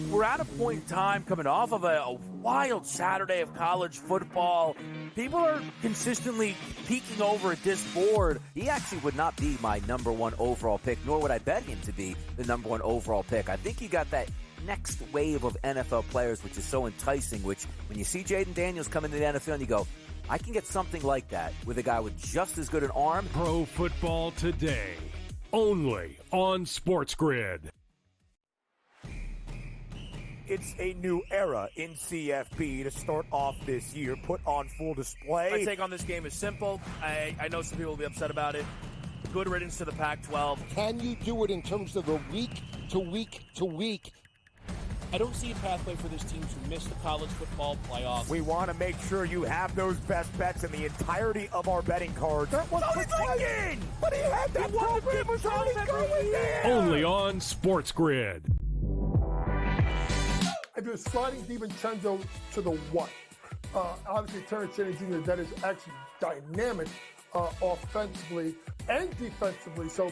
we're at a point in time coming off of a wild Saturday of college football. People are consistently peeking over at this board. He actually would not be my number one overall pick, nor would I bet him to be the number one overall pick. I think you got that next wave of NFL players, which is so enticing, which when you see Jaden Daniels come into the NFL and you go, I can get something like that with a guy with just as good an arm. Pro Football Today, only on SportsGrid. It's a new era in CFP to start off this year, put on full display. My take on this game is simple. I know some people will be upset about it. Good riddance to the Pac-12. Can you do it in terms of the week to week to week? I don't see a pathway for this team to miss the college football playoffs. We want to make sure you have those best bets in the entirety of our betting cards. That was Lincoln! But he had that program was already going there! Only on SportsGrid. I do sliding DiVincenzo to the what? Obviously, Terrence Jennings Jr., that is actually dynamic offensively and defensively. So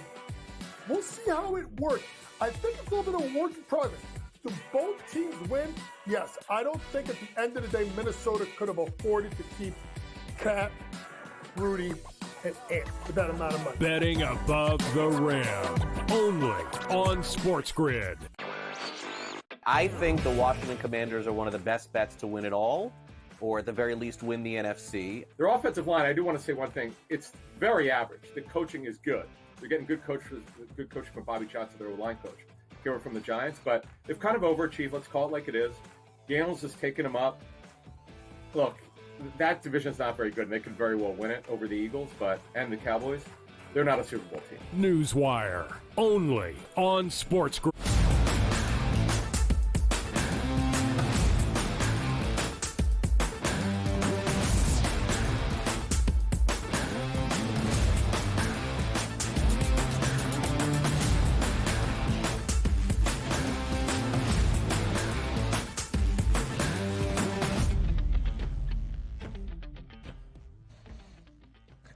we'll see how it works. I think it's a little bit of a work in progress. Do both teams win? Yes. I don't think at the end of the day, Minnesota could have afforded to keep Cat, Rudy, and Ant with that amount of money. Betting above the rim. Only on SportsGrid. I think the Washington Commanders are one of the best bets to win it all, or at the very least win the NFC. Their offensive line, I do want to say one thing. It's very average. The coaching is good. They're getting good coaching from Bobby Johnson, their line coach. Here from the Giants, but they've kind of overachieved. Let's call it like it is. Daniels has taken them up. Look, that division's not very good, and they could very well win it over the Eagles, and the Cowboys. They're not a Super Bowl team. Newswire, only on SportsGrid.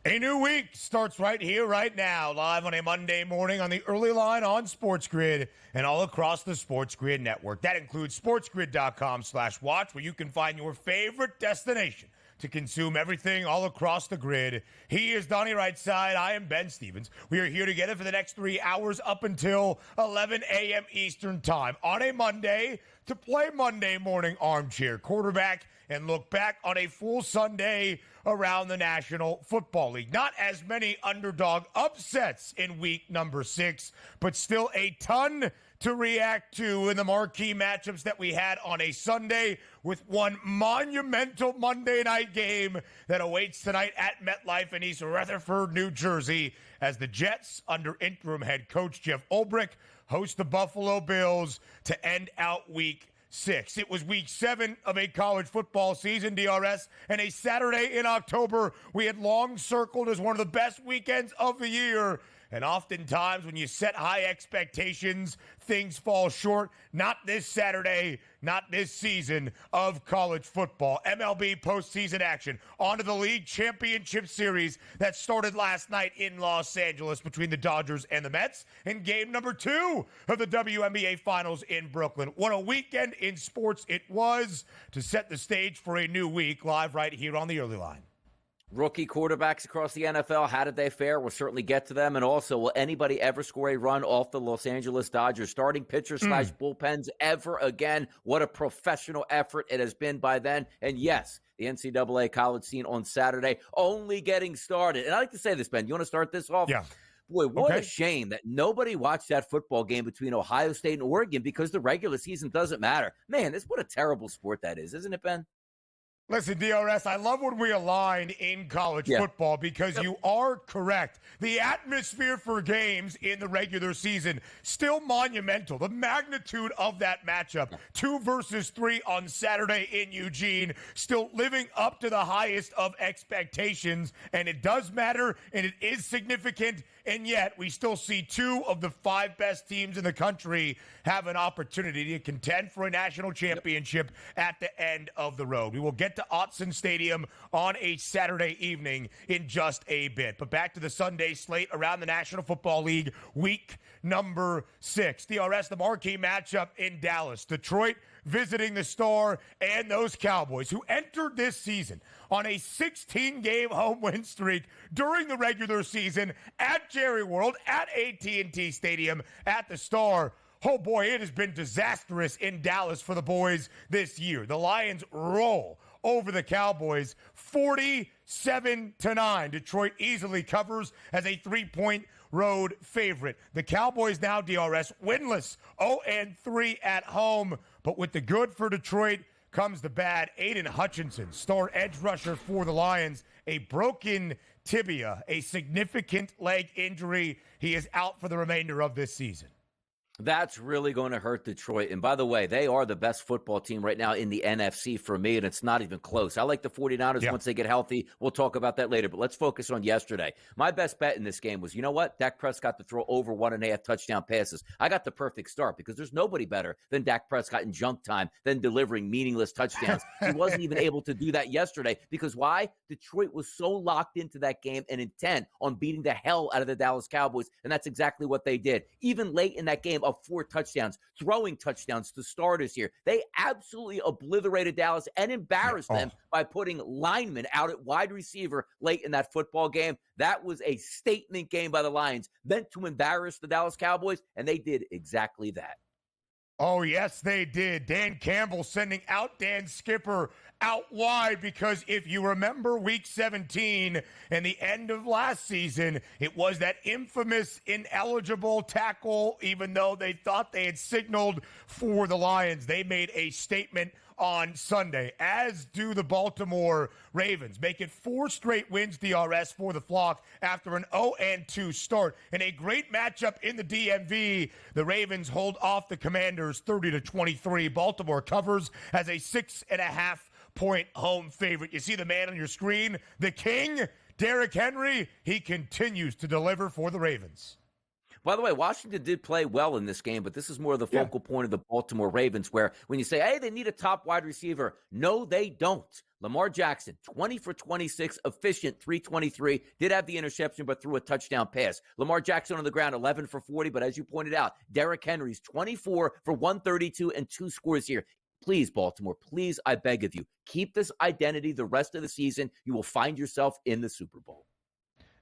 A new week starts right here, right now, live on a Monday morning on the early line on SportsGrid and all across the SportsGrid network. That includes sportsgrid.com/watch, where you can find your favorite destination to consume everything all across the grid. He is Donnie Rightside. I am Ben Stevens. We are here together for the next 3 hours up until 11 a.m. Eastern time on a Monday to play Monday morning armchair quarterback and look back on a full Sunday around the National Football League. Not as many underdog upsets in week number 6, but still a ton to react to in the marquee matchups that we had on a Sunday, with one monumental Monday night game that awaits tonight at MetLife in East Rutherford, New Jersey, as the Jets, under interim head coach Jeff Ulbrich, host the Buffalo Bills to end out week 6. It was week 7 of a college football season, DRS, and a Saturday in October we had long circled as one of the best weekends of the year. And oftentimes when you set high expectations, things fall short. Not this Saturday, not this season of college football. MLB postseason action onto the league championship series that started last night in Los Angeles between the Dodgers and the Mets, and game number 2 of the WNBA Finals in Brooklyn. What a weekend in sports it was to set the stage for a new week, live right here on the early line. Rookie quarterbacks across the NFL, how did they fare? We'll certainly get to them. And also, will anybody ever score a run off the Los Angeles Dodgers starting pitcher / bullpens ever again? What a professional effort it has been by then. And yes, the NCAA college scene on Saturday only getting started. And I like to say this, Ben. You want to start this off? Yeah. Boy, what a shame that nobody watched that football game between Ohio State and Oregon because the regular season doesn't matter. Man, what a terrible sport that is, isn't it, Ben? Listen, DRS, I love when we align in college football because you are correct. The atmosphere for games in the regular season, still monumental. The magnitude of that matchup, 2 versus 3 on Saturday in Eugene, still living up to the highest of expectations. And it does matter, and it is significant, and yet we still see 2 of the 5 best teams in the country have an opportunity to contend for a national championship at the end of the road. We will get to Autzen Stadium on a Saturday evening in just a bit. But back to the Sunday slate around the National Football League, week number 6. DRS, the marquee matchup in Dallas. Detroit visiting the Star and those Cowboys who entered this season on a 16-game home win streak during the regular season at Jerry World, at AT&T Stadium, at the Star. Oh boy, it has been disastrous in Dallas for the boys this year. The Lions roll over the Cowboys 47-9. Detroit easily covers as a 3-point road favorite. The Cowboys now, DRS, winless, 0-3 at home. But with the good for Detroit comes the bad. Aiden Hutchinson, star edge rusher for the Lions, a broken tibia, a significant leg injury. He is out for the remainder of this season. That's really going to hurt Detroit. And by the way, they are the best football team right now in the NFC for me, and it's not even close. I like the 49ers once they get healthy. We'll talk about that later, but let's focus on yesterday. My best bet in this game was, you know what? Dak Prescott to throw over 1.5 touchdown passes. I got the perfect start because there's nobody better than Dak Prescott in junk time than delivering meaningless touchdowns. He wasn't even able to do that yesterday because why? Detroit was so locked into that game and intent on beating the hell out of the Dallas Cowboys, and that's exactly what they did. Even late in that game, 4 touchdowns, throwing touchdowns to starters here. They absolutely obliterated Dallas and embarrassed them by putting linemen out at wide receiver late in that football game. That was a statement game by the Lions, meant to embarrass the Dallas Cowboys, and they did exactly that. Oh, yes, they did. Dan Campbell sending out Dan Skipper out wide because if you remember week 17 and the end of last season, it was that infamous ineligible tackle, even though they thought they had signaled for the Lions. They made a statement on Sunday, as do the Baltimore Ravens. Make it 4 straight wins, DRS, for the Flock after an 0-2 start. In a great matchup in the DMV, the Ravens hold off the Commanders 30-23. Baltimore covers as a 6.5-point home favorite. You see the man on your screen, the King, Derrick Henry. He continues to deliver for the Ravens. By the way, Washington did play well in this game, but this is more the focal point of the Baltimore Ravens, where when you say, hey, they need a top wide receiver, no, they don't. Lamar Jackson, 20 for 26, efficient, 323, did have the interception, but threw a touchdown pass. Lamar Jackson on the ground, 11 for 40, but as you pointed out, Derrick Henry's 24 for 132 and 2 scores here. Please, Baltimore, please, I beg of you, keep this identity the rest of the season. You will find yourself in the Super Bowl.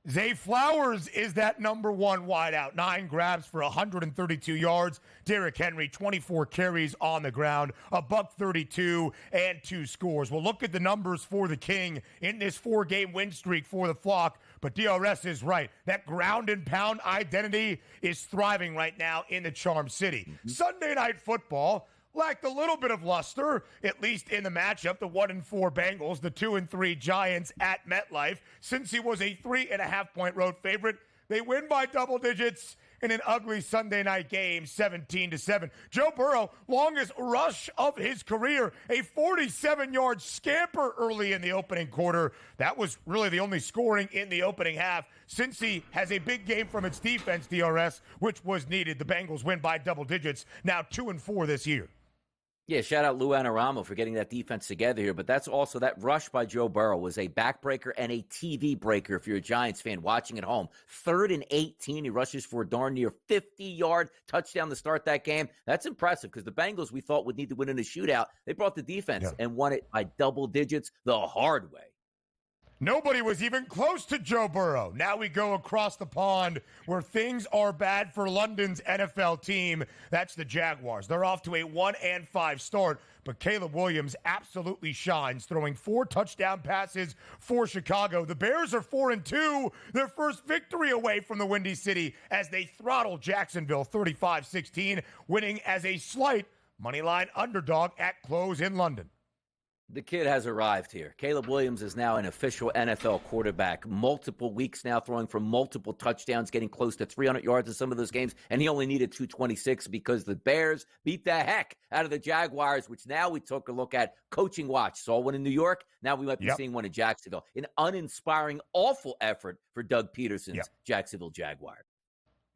Zay Flowers is that number 1 wideout. 9 grabs for 132 yards. Derrick Henry, 24 carries on the ground, $132 and 2 scores. We'll look at the numbers for the King in this 4-game win streak for the Flock. But DRS is right. That ground and pound identity is thriving right now in the Charm City. Sunday Night Football lacked a little bit of luster, at least in the matchup. The 1-4 Bengals, the 2-3 Giants at MetLife. Since he was a 3.5-point road favorite, they win by double digits in an ugly Sunday night game, 17-7. Joe Burrow, longest rush of his career, a 47-yard scamper early in the opening quarter. That was really the only scoring in the opening half. Cincy has a big game from its defense, DRS, which was needed. The Bengals win by double digits, now 2-4 this year. Yeah, shout out Lou Anarumo for getting that defense together here. But that's also that rush by Joe Burrow was a backbreaker and a TV breaker if you're a Giants fan watching at home. 3rd and 18, he rushes for a darn near 50-yard touchdown to start that game. That's impressive because the Bengals we thought would need to win in a shootout. They brought the defense and won it by double digits the hard way. Nobody was even close to Joe Burrow. Now we go across the pond where things are bad for London's NFL team. That's the Jaguars. They're off to a 1-5 start, but Caleb Williams absolutely shines, throwing 4 touchdown passes for Chicago. The Bears are 4-2, their first victory away from the Windy City as they throttle Jacksonville 35-16, winning as a slight moneyline underdog at close in London. The kid has arrived here. Caleb Williams is now an official NFL quarterback. Multiple weeks now throwing for multiple touchdowns, getting close to 300 yards in some of those games, and he only needed 226 because the Bears beat the heck out of the Jaguars, which now we took a look at. Coaching watch. Saw one in New York. Now we might be seeing one in Jacksonville. An uninspiring, awful effort for Doug Peterson's Jacksonville Jaguars.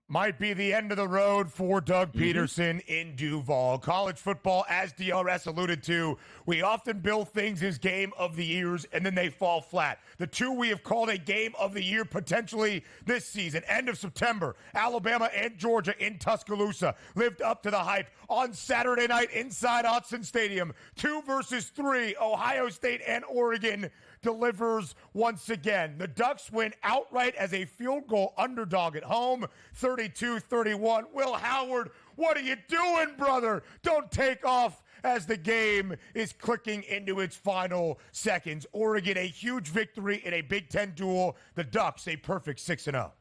Might be the end of the road for Doug Peterson in Duval. College football, as DRS alluded to, we often bill things as game of the years, and then they fall flat. The two we have called a game of the year potentially this season, end of September, Alabama and Georgia in Tuscaloosa, lived up to the hype. On Saturday night inside Autzen Stadium, 2 versus 3, Ohio State and Oregon delivers once again. The Ducks win outright as a field goal underdog at home, 32-31. Will Howard, what are you doing, brother? Don't take off as the game is clicking into its final seconds. Oregon, a huge victory in a Big Ten duel. The Ducks, a perfect 6-0.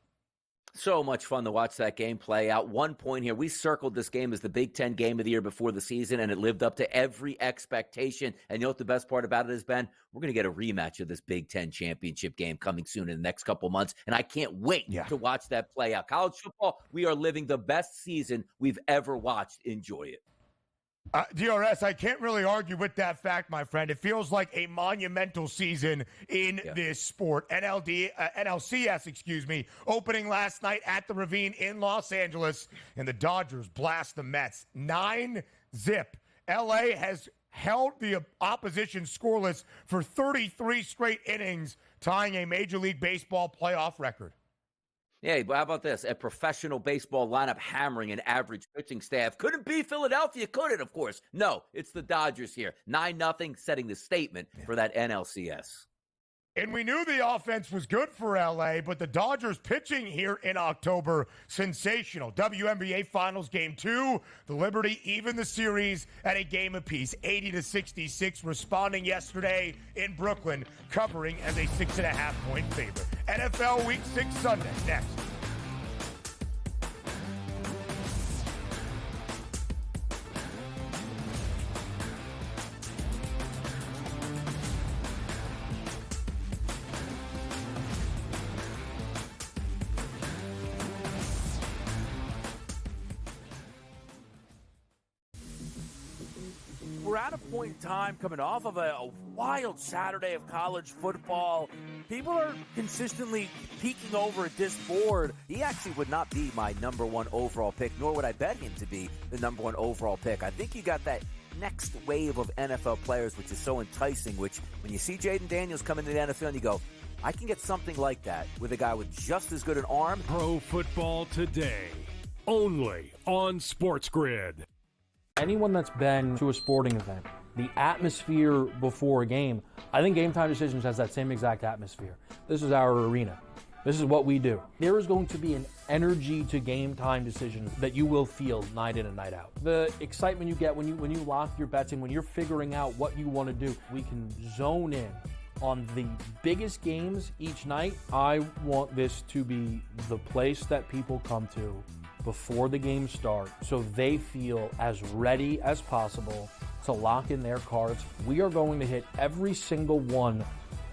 So much fun to watch that game play out. 1 point here. We circled this game as the Big Ten game of the year before the season, and it lived up to every expectation. And you know what the best part about it has been? We're going to get a rematch of this Big Ten championship game coming soon in the next couple months, and I can't wait to watch that play out. College football, we are living the best season we've ever watched. Enjoy it. DRS, I can't really argue with that fact, my friend. It feels like a monumental season in this sport. NLCS, opening last night at the Ravine in Los Angeles, and the Dodgers blast the Mets 9-0. LA has held the opposition scoreless for 33 straight innings, tying a Major League Baseball playoff record. Yeah, but how about this? A professional baseball lineup hammering an average pitching staff. Couldn't be Philadelphia, could it? Of course. No, it's the Dodgers here. 9-0, setting the statement for that NLCS. And we knew the offense was good for LA, but the Dodgers pitching here in October, sensational. WNBA Finals Game 2, the Liberty even the series at a game apiece, 80-66, responding yesterday in Brooklyn, covering as a 6.5-point favorite. NFL Week 6 Sunday, next. We're at a point in time coming off of a wild Saturday of college football. People are consistently peeking over at this board. He actually would not be my number one overall pick, nor would I bet him to be the number one overall pick. I think you got that next wave of NFL players, which is so enticing, which when you see Jaden Daniels come into the NFL and you go, I can get something like that with a guy with just as good an arm. Pro Football Today, only on SportsGrid. Anyone that's been to a sporting event, the atmosphere before a game, I think Game Time Decisions has that same exact atmosphere. This is our arena. This is what we do. There is going to be an energy to Game Time Decisions that you will feel night in and night out. The excitement you get when you lock your bets in, when you're figuring out what you want to do, we can zone in on the biggest games each night. I want this to be the place that people come to before the games start so they feel as ready as possible to lock in their cards. We are going to hit every single one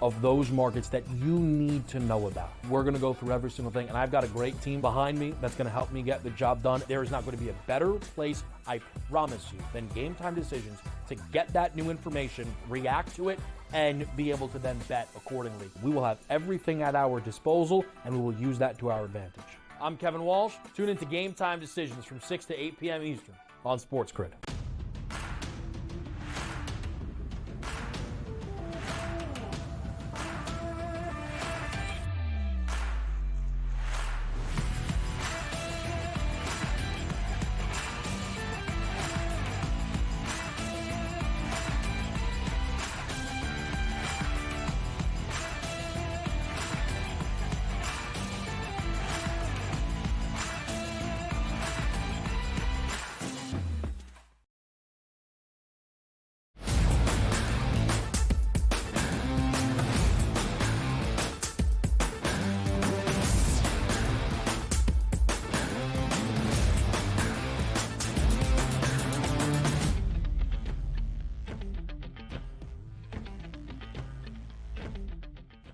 of those markets that you need to know about. We're going to go through every single thing, and I've got a great team behind me that's going to help me get the job done. There is not going to be a better place, I promise you, than Game Time Decisions to get that new information, react to it, and be able to then bet accordingly. We will have everything at our disposal, and we will use that to our advantage. I'm Kevin Walsh. Tune into Game Time Decisions from 6 to 8 p.m. Eastern on SportsGrid.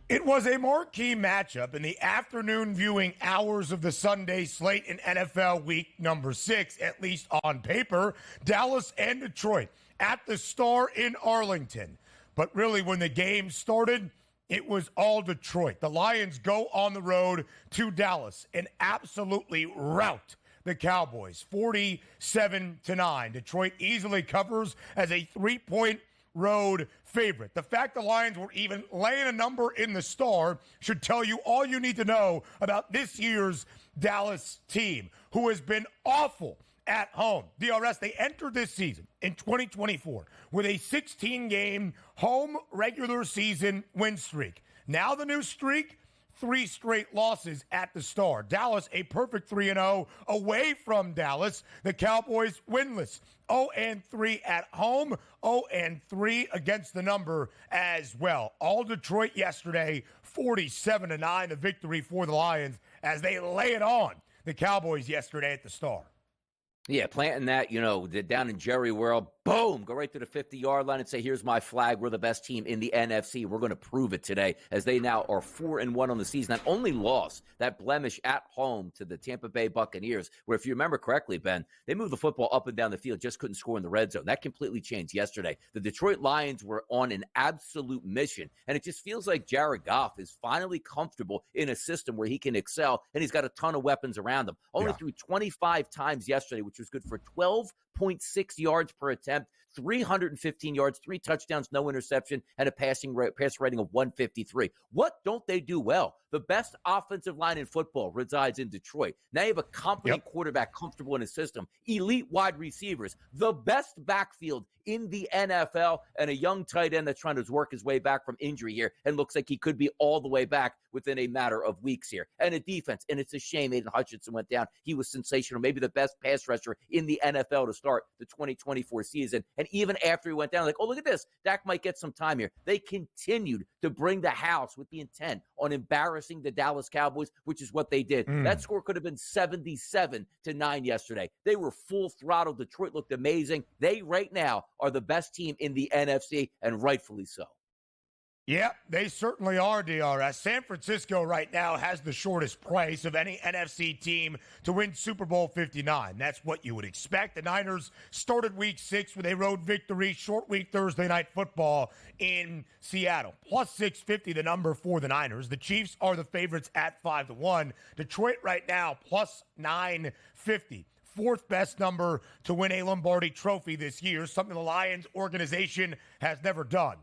It was a marquee matchup in the afternoon viewing hours of the Sunday slate in NFL Week number 6, at least on paper. Dallas and Detroit at the Star in Arlington. But really, when the game started, it was all Detroit. The Lions go on the road to Dallas and absolutely rout the Cowboys, 47-9. Detroit easily covers as a 3-point road favorite. The fact the Lions were even laying a number in the Star should tell you all you need to know about this year's Dallas team, who has been awful at home. DRS, they entered this season in 2024 with a 16-game home regular season win streak. Now the new streak, 3 straight losses at the Star. Dallas, a perfect 3-0 away from Dallas. The Cowboys winless, 0-3 at home, 0-3 against the number as well. All Detroit yesterday, 47-9, the victory for the Lions as they lay it on the Cowboys yesterday at the Star. Yeah, planting that, down in Jerry World, boom, go right to the 50-yard line and say, here's my flag. We're the best team in the NFC. We're going to prove it today as they now are 4-1 on the season. That only lost that blemish at home to the Tampa Bay Buccaneers, where if you remember correctly, Ben, they moved the football up and down the field, just couldn't score in the red zone. That completely changed yesterday. The Detroit Lions were on an absolute mission, and it just feels like Jared Goff is finally comfortable in a system where he can excel, and he's got a ton of weapons around him. Only threw 25 times yesterday, which was good for 12.6 yards per attempt, 315 yards, 3 touchdowns, no interception, and a pass rating of 153. What don't they do well? The best offensive line in football resides in Detroit. Now you have a competent quarterback comfortable in his system, elite wide receivers, the best backfield in the NFL, and a young tight end that's trying to work his way back from injury here and looks like he could be all the way back within a matter of weeks here. And a defense, and it's a shame Aiden Hutchinson went down. He was sensational, maybe the best pass rusher in the NFL to start the 2024 season. And even after he went down, like, oh, look at this, Dak might get some time here. They continued to bring the house with the intent on embarrassing the Dallas Cowboys, which is what they did. That score could have been 77-9 yesterday. They were full throttle. Detroit looked amazing. They right now are the best team in the NFC, and rightfully so. Yeah, they certainly are, DRS. San Francisco right now has the shortest price of any NFC team to win Super Bowl 59. That's what you would expect. The Niners started Week 6 with a road victory, short week Thursday Night Football in Seattle. Plus 650, the number for the Niners. The Chiefs are the favorites at 5-1. Detroit right now, plus 950. 4th best number to win a Lombardi trophy this year, something the Lions organization has never done.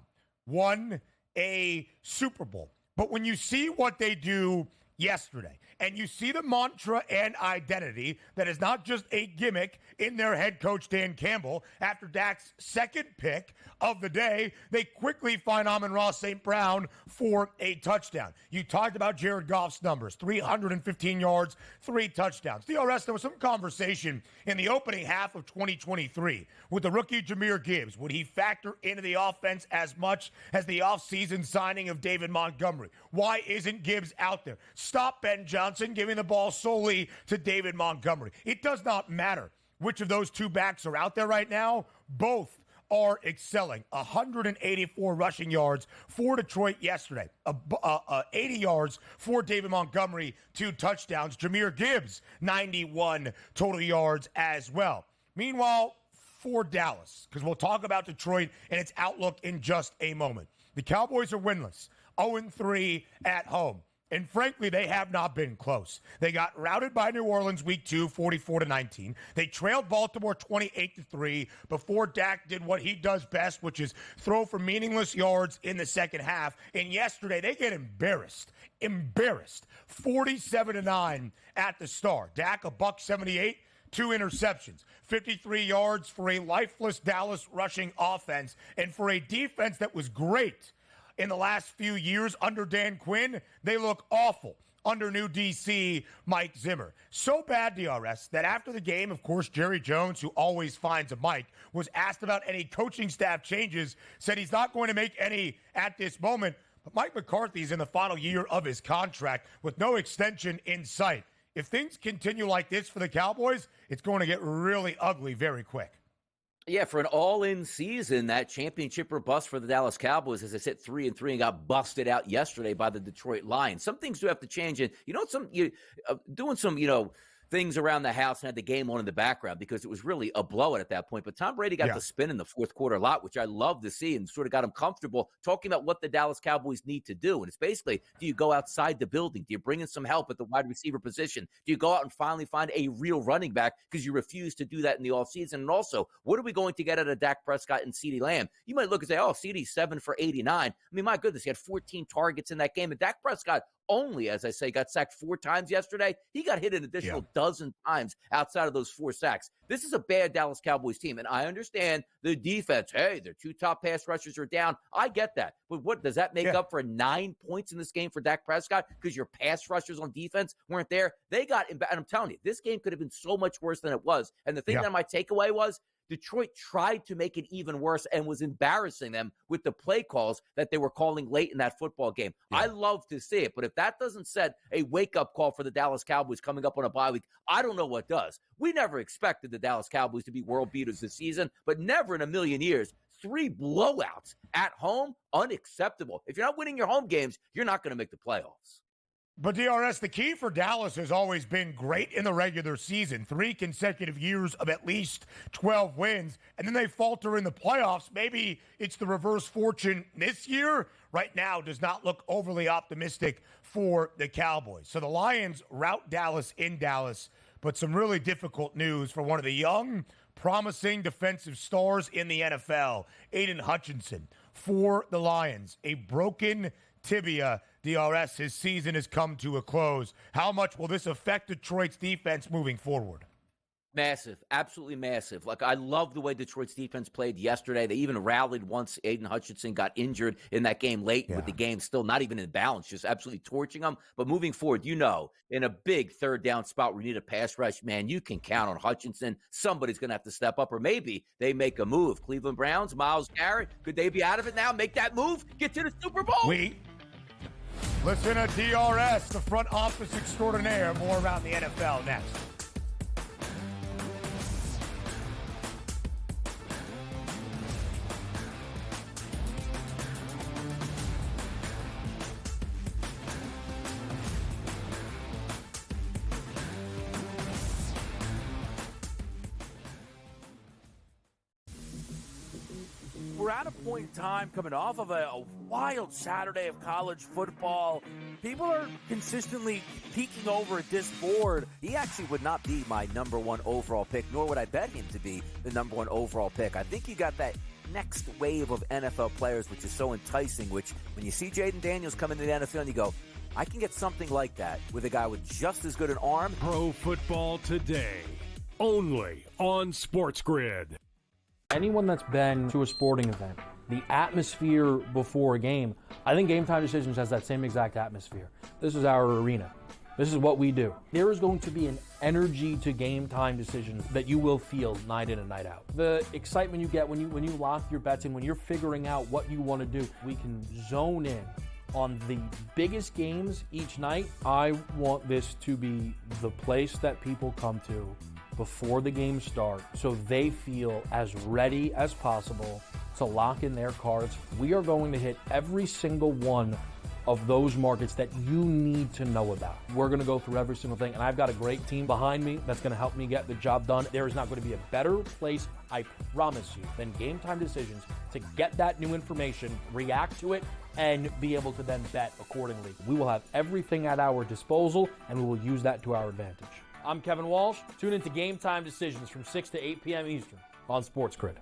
Won a Super Bowl. But when you see what they do yesterday, and you see the mantra and identity that is not just a gimmick in their head coach, Dan Campbell, after Dak's second pick of the day, they quickly find Amon-Ra St. Brown for a touchdown. You talked about Jared Goff's numbers, 315 yards, 3 touchdowns. DRS, there was some conversation in the opening half of 2023 with the rookie Jahmyr Gibbs. Would he factor into the offense as much as the offseason signing of David Montgomery? Why isn't Gibbs out there? Stop Ben Johnson giving the ball solely to David Montgomery. It does not matter which of those two backs are out there right now. Both are excelling. 184 rushing yards for Detroit yesterday. 80 yards for David Montgomery, 2 touchdowns. Jahmyr Gibbs, 91 total yards as well. Meanwhile, for Dallas, because we'll talk about Detroit and its outlook in just a moment. The Cowboys are winless, 0-3 at home. And frankly, they have not been close. They got routed by New Orleans Week 2, 44-19. They trailed Baltimore 28-3 before Dak did what he does best, which is throw for meaningless yards in the second half. And yesterday, they get embarrassed. 47-9 at the Star. Dak, $178, 2 interceptions, 53 yards for a lifeless Dallas rushing offense, and for a defense that was great in the last few years under Dan Quinn. They look awful under new DC Mike Zimmer. So bad, DRS, that after the game, of course, Jerry Jones, who always finds a mic, was asked about any coaching staff changes, said he's not going to make any at this moment. But Mike McCarthy's in the final year of his contract with no extension in sight. If things continue like this for the Cowboys, it's going to get really ugly very quick. Yeah, for an all-in season, that championship or bust for the Dallas Cowboys, as I said, 3-3 and got busted out yesterday by the Detroit Lions. Some things do have to change, and doing some things around the house and had the game on in the background because it was really a blowout at that point. But Tom Brady got the spin in the fourth quarter a lot, which I love to see, and sort of got him comfortable talking about what the Dallas Cowboys need to do. And it's basically, do you go outside the building? Do you bring in some help at the wide receiver position? Do you go out and finally find a real running back because you refuse to do that in the offseason? And also, what are we going to get out of Dak Prescott and CeeDee Lamb? You might look and say, oh, CeeDee's 7 for 89. I mean, my goodness, he had 14 targets in that game. And Dak Prescott only, as I say, got sacked 4 times yesterday. He got hit an additional dozen times outside of those 4 sacks. This is a bad Dallas Cowboys team, and I understand the defense. Hey, their 2 top pass rushers are down. I get that. But what does that make up for 9 points in this game for Dak Prescott? Because your pass rushers on defense weren't there. They got, and I'm telling you, this game could have been so much worse than it was. And the thing that my takeaway was, Detroit tried to make it even worse and was embarrassing them with the play calls that they were calling late in that football game. I love to see it, but if that doesn't set a wake-up call for the Dallas Cowboys coming up on a bye week, I don't know what does. We never expected the Dallas Cowboys to be world beaters this season, but never in a million years. 3 blowouts at home, unacceptable. If you're not winning your home games, you're not going to make the playoffs. But DRS, the key for Dallas has always been great in the regular season. 3 consecutive years of at least 12 wins, and then they falter in the playoffs. Maybe it's the reverse fortune this year. Right now does not look overly optimistic for the Cowboys. So the Lions rout Dallas in Dallas, but some really difficult news for one of the young, promising defensive stars in the NFL, Aiden Hutchinson, for the Lions. A broken tibia. DRS, his season has come to a close. How much will this affect Detroit's defense moving forward? Massive, absolutely massive. Like, I love the way Detroit's defense played yesterday. They even rallied once Aiden Hutchinson got injured in that game late with the game still not even in balance, just absolutely torching them. But moving forward, in a big third down spot where you need a pass rush, man, you can count on Hutchinson. Somebody's going to have to step up, or maybe they make a move. Cleveland Browns, Myles Garrett, could they be out of it now? Make that move? Get to the Super Bowl? Listen to DRS, the front office extraordinaire. More around the NFL next. We're at a point in time coming off of a wild Saturday of college football. People are consistently peeking over at this board. He actually would not be my number 1 overall pick, nor would I bet him to be the number 1 overall pick. I think you got that next wave of NFL players, which is so enticing, which when you see Jaden Daniels come into the NFL and you go, I can get something like that with a guy with just as good an arm. Pro Football Today, only on SportsGrid. Anyone that's been to a sporting event, the atmosphere before a game, I think Game Time Decisions has that same exact atmosphere. This is our arena. This is what we do. There is going to be an energy to Game Time Decisions that you will feel night in and night out. The excitement you get when you lock your bets in, when you're figuring out what you want to do, we can zone in on the biggest games each night. I want this to be the place that people come to before the games start so they feel as ready as possible to lock in their cards. We are going to hit every single one of those markets that you need to know about. We're going to go through every single thing, and I've got a great team behind me that's going to help me get the job done. There is not going to be a better place, I promise you, than Game Time Decisions to get that new information, react to it, and be able to then bet accordingly. We will have everything at our disposal, and we will use that to our advantage. I'm Kevin Walsh. Tune into Game Time Decisions from 6 to 8 p.m. Eastern on SportsGrid.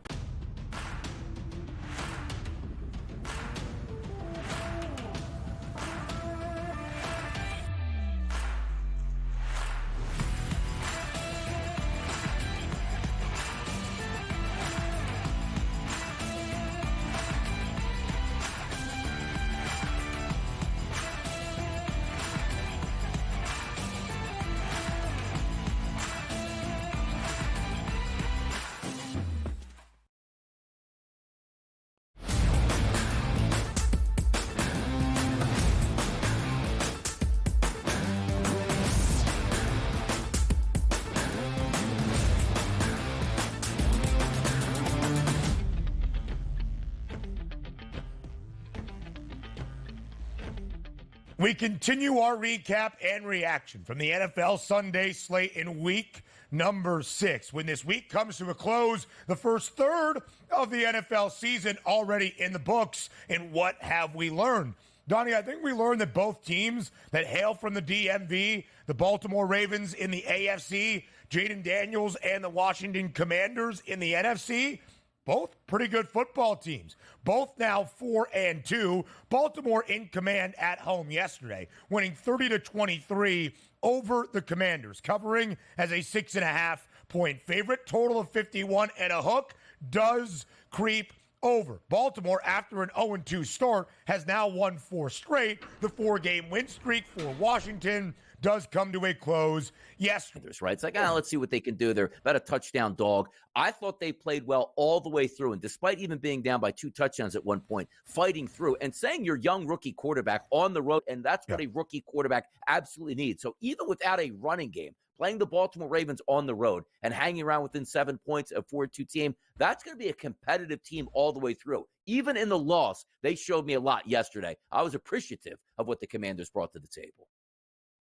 We continue our recap and reaction from the NFL Sunday slate in week number 6. When this week comes to a close, the first third of the NFL season already in the books. And what have we learned? Donnie, I think we learned that both teams that hail from the DMV, the Baltimore Ravens in the AFC, Jaden Daniels and the Washington Commanders in the NFC, both pretty good football teams. Both now 4-2. Baltimore in command at home yesterday, winning 30-23 over the Commanders, covering as a 6.5-point favorite. Total of 51 and a hook does creep over. Baltimore, after an 0-2 start, has now won 4 straight. The 4-game win streak for Washington does come to a close yesterday. Right? It's like, let's see what they can do. They're about a touchdown dog. I thought they played well all the way through, and despite even being down by 2 touchdowns at one point, fighting through and saying your young rookie quarterback on the road, and that's what a rookie quarterback absolutely needs. So even without a running game, playing the Baltimore Ravens on the road and hanging around within 7 points, a 4-2 team, that's going to be a competitive team all the way through. Even in the loss, they showed me a lot yesterday. I was appreciative of what the Commanders brought to the table.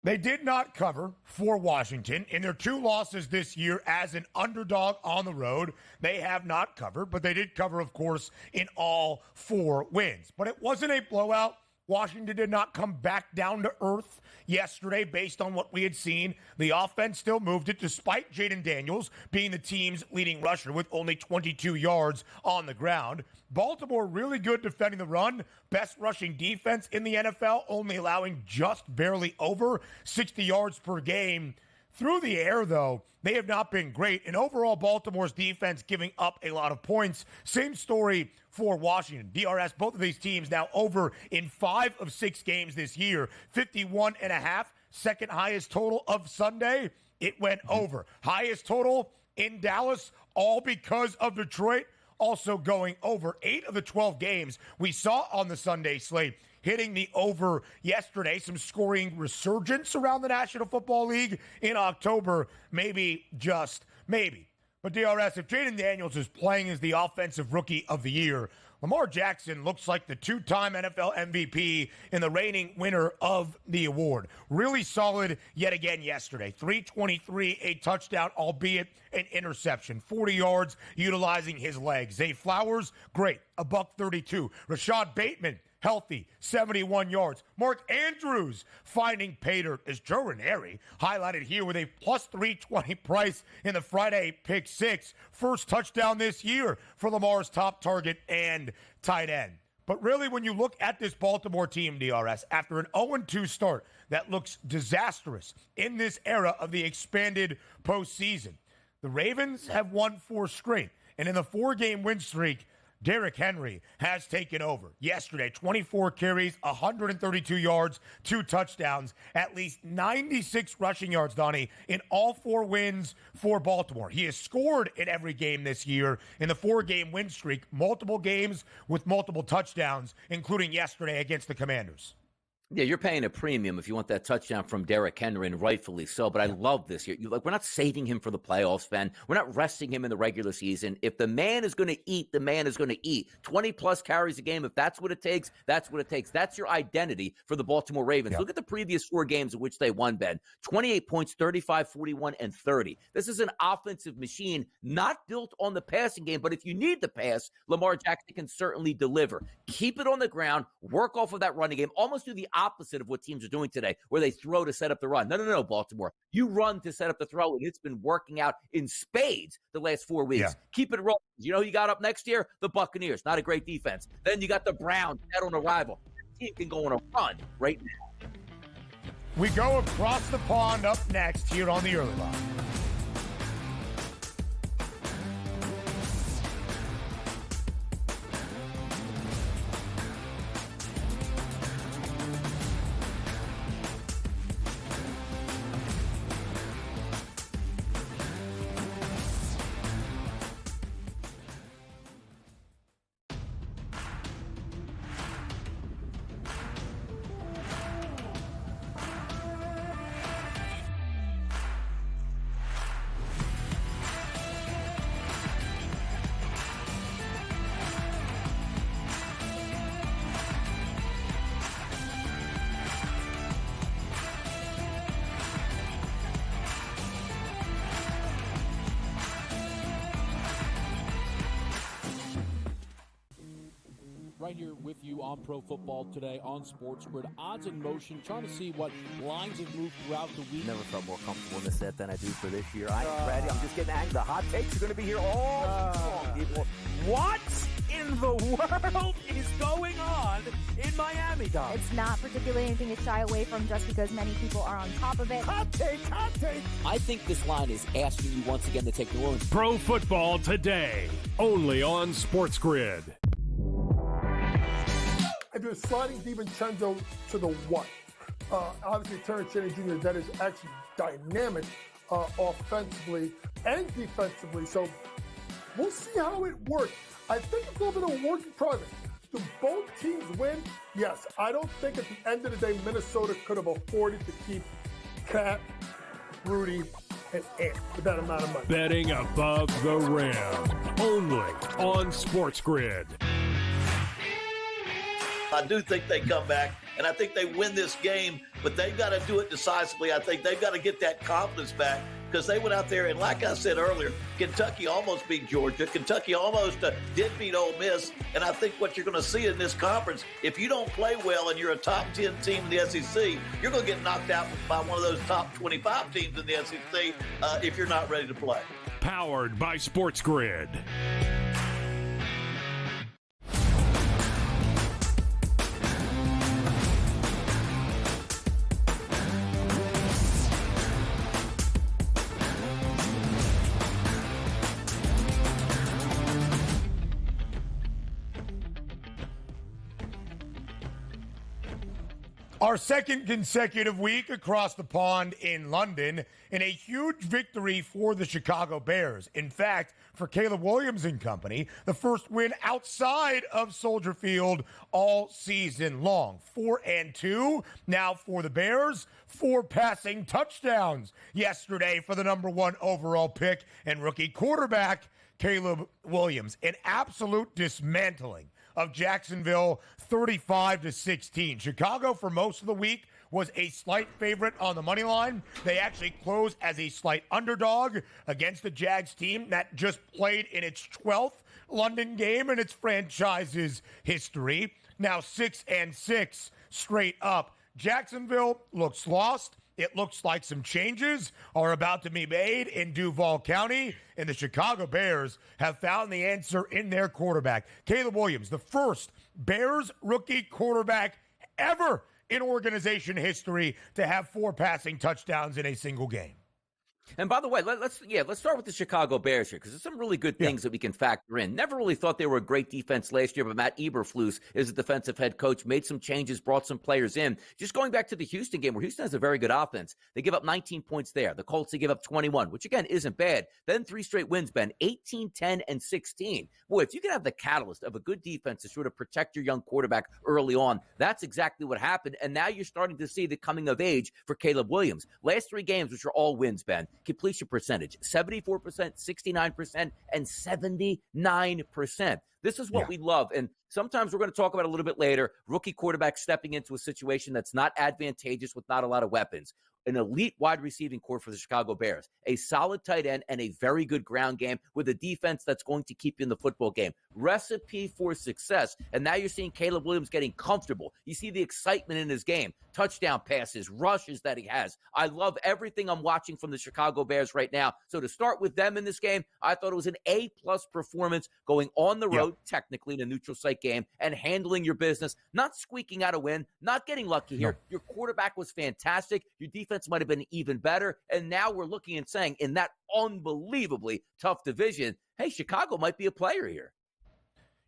They did not cover for Washington. In their 2 losses this year as an underdog on the road, they have not covered, but they did cover, of course, in all 4 wins. But it wasn't a blowout. Washington did not come back down to earth yesterday based on what we had seen. The offense still moved it despite Jaden Daniels being the team's leading rusher with only 22 yards on the ground. Baltimore really good defending the run. Best rushing defense in the NFL, only allowing just barely over 60 yards per game. Through the air, though, they have not been great. And overall, Baltimore's defense giving up a lot of points. Same story for Washington. DRS, both of these teams now over in 5 of 6 games this year. 51.5, second highest total of Sunday. It went over. Highest total in Dallas, all because of Detroit also going over. 8 of the 12 games we saw on the Sunday slate hitting the over yesterday. Some scoring resurgence around the National Football League in October. Maybe, just maybe. But DRS, if Jaden Daniels is playing as the offensive rookie of the year, Lamar Jackson looks like the 2-time NFL MVP and the reigning winner of the award. Really solid yet again yesterday. 323, a touchdown, albeit an interception. 40 yards utilizing his legs. Zay Flowers, great, $132. Rashad Bateman, healthy, 71 yards. Mark Andrews finding pay dirt as Joe Ranieri highlighted here with a plus 320 price in the Friday pick 6. First touchdown this year for Lamar's top target and tight end. But really, when you look at this Baltimore team, DRS, after an 0-2 start that looks disastrous in this era of the expanded postseason, the Ravens have won 4 straight. And in the 4-game win streak, Derrick Henry has taken over. Yesterday, 24 carries, 132 yards, 2 touchdowns, at least 96 rushing yards, Donnie, in all 4 wins for Baltimore. He has scored in every game this year in the 4-game win streak, multiple games with multiple touchdowns, including yesterday against the Commanders. Yeah, you're paying a premium if you want that touchdown from Derrick Henry, and rightfully so. But I love this. We're not saving him for the playoffs, Ben. We're not resting him in the regular season. If the man is going to eat, the man is going to eat. 20-plus carries a game. If that's what it takes, that's what it takes. That's your identity for the Baltimore Ravens. Yeah. Look at the previous 4 games in which they won, Ben. 28 points, 35, 41, and 30. This is an offensive machine not built on the passing game. But if you need the pass, Lamar Jackson can certainly deliver. Keep it on the ground. Work off of that running game. Almost do the opposite of what teams are doing today, where they throw to set up the run. No, Baltimore. You run to set up the throw, and it's been working out in spades the last 4 weeks. Yeah. Keep it rolling. You know who you got up next year? The Buccaneers. Not a great defense. Then you got the Browns, dead on arrival. The team can go on a run right now. We go across the pond up next here on the Early Line. right here with you on Pro Football Today on SportsGrid. Odds in motion, trying to see what lines have moved throughout the week. Never felt more comfortable in this set than I do for this year. I'm ready. I'm just getting angry. The hot takes are going to be here all long, people. What in the world is going on in Miami, Dom? It's not particularly anything to shy away from just because many people are on top of it. Hot take, hot take. I think this line is asking you once again to take New Orleans. Pro Football Today, only on SportsGrid. I do a sliding DiVincenzo to the what? Obviously, Terrence Shannon Jr., that is actually dynamic offensively and defensively. So we'll see how it works. I think it's a little bit of a work in progress. Do both teams win? Yes. I don't think at the end of the day, Minnesota could have afforded to keep Cat, Rudy, and Ant with that amount of money. Betting above the rim, only on SportsGrid. I do think they come back, and I think they win this game, but they've got to do it decisively. I think they've got to get that confidence back because they went out there, and like I said earlier, Kentucky almost beat Georgia. Kentucky almost did beat Ole Miss, and I think what you're going to see in this conference, if you don't play well and you're a top 10 team in the SEC, you're going to get knocked out by one of those top 25 teams in the SEC if you're not ready to play. Powered by SportsGrid. Our second consecutive week across the pond in London, and a huge victory for the Chicago Bears. In fact, for Caleb Williams and company, the first win outside of Soldier Field all season long. 4-2 now for the Bears. 4 passing touchdowns yesterday for the number 1 overall pick and rookie quarterback, Caleb Williams. An absolute dismantling of Jacksonville, 35-16. Chicago, for most of the week, was a slight favorite on the money line. They actually closed as a slight underdog against the Jags team that just played in its 12th London game in its franchise's history. Now 6-6 straight up. Jacksonville looks lost. It looks like some changes are about to be made in Duval County, and the Chicago Bears have found the answer in their quarterback. Caleb Williams, the first Bears rookie quarterback ever in organization history to have 4 passing touchdowns in a single game. And by the way, let's start with the Chicago Bears here, because there's some really good things that we can factor in. Never really thought they were a great defense last year, but Matt Eberflus is a defensive head coach, made some changes, brought some players in. Just going back to the Houston game, where Houston has a very good offense. They give up 19 points there. The Colts, they give up 21, which again isn't bad. Then 3 straight wins, Ben, 18, 10, and 16. Boy, if you can have the catalyst of a good defense to sort of protect your young quarterback early on, that's exactly what happened. And now you're starting to see the coming of age for Caleb Williams. Last 3 games, which are all wins, Ben. Completion percentage, 74%, 69%, and 79%. This is what we love. And sometimes we're going to talk about a little bit later, rookie quarterback stepping into a situation that's not advantageous with not a lot of weapons. An elite wide receiving core for the Chicago Bears, a solid tight end, and a very good ground game with a defense that's going to keep you in the football game. Recipe for success. And now you're seeing Caleb Williams getting comfortable. You see the excitement in his game, touchdown passes, rushes that he has. I love everything I'm watching from the Chicago Bears right now. So to start with them in this game, I thought it was an A-plus performance going on the road, technically in a neutral site game, and handling your business, not squeaking out a win, not getting lucky here. Your quarterback was fantastic. Your defense might have been even better. And now we're looking and saying, in that unbelievably tough division, hey, Chicago might be a player here.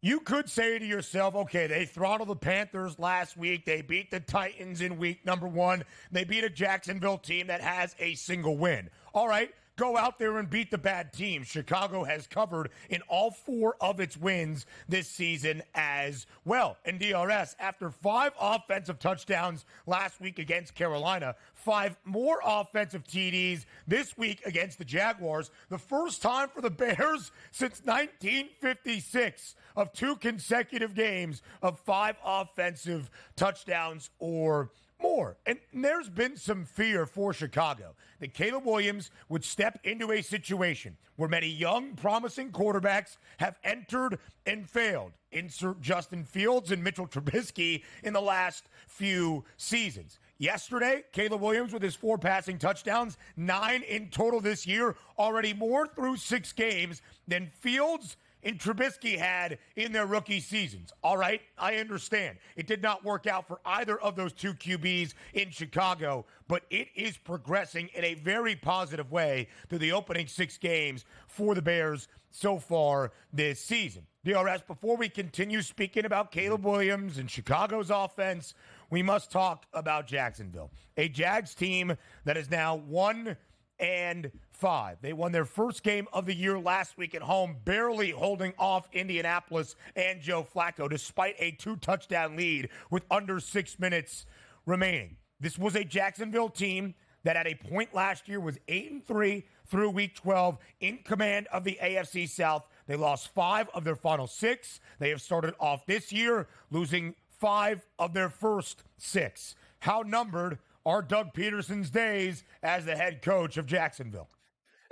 You could say to yourself, okay, they throttled the Panthers last week. They beat the Titans in week number 1. They beat a Jacksonville team that has a single win. All right, go out there and beat the bad teams. Chicago has covered in all 4 of its wins this season as well. In DRS, after 5 offensive touchdowns last week against Carolina, 5 more offensive TDs this week against the Jaguars. The first time for the Bears since 1956. of 2 consecutive games of 5 offensive touchdowns or more. And there's been some fear for Chicago that Caleb Williams would step into a situation where many young, promising quarterbacks have entered and failed. Insert Justin Fields and Mitchell Trubisky in the last few seasons. Yesterday, Caleb Williams with his 4 passing touchdowns, 9 in total this year, already more through 6 games than Fields and Trubisky had in their rookie seasons. All right, I understand. It did not work out for either of those 2 QBs in Chicago, but it is progressing in a very positive way through the opening 6 games for the Bears so far this season. DRS, before we continue speaking about Caleb Williams and Chicago's offense, we must talk about Jacksonville, a Jags team that is now 1-5. They won their first game of the year last week at home, barely holding off Indianapolis and Joe Flacco, despite a 2-touchdown lead with under 6 minutes remaining. This was a Jacksonville team that at a point last year was 8-3 through week 12 in command of the AFC South. They lost 5 of their final 6. They have started off this year losing 5 of their first 6. How numbered are Doug Peterson's days as the head coach of Jacksonville?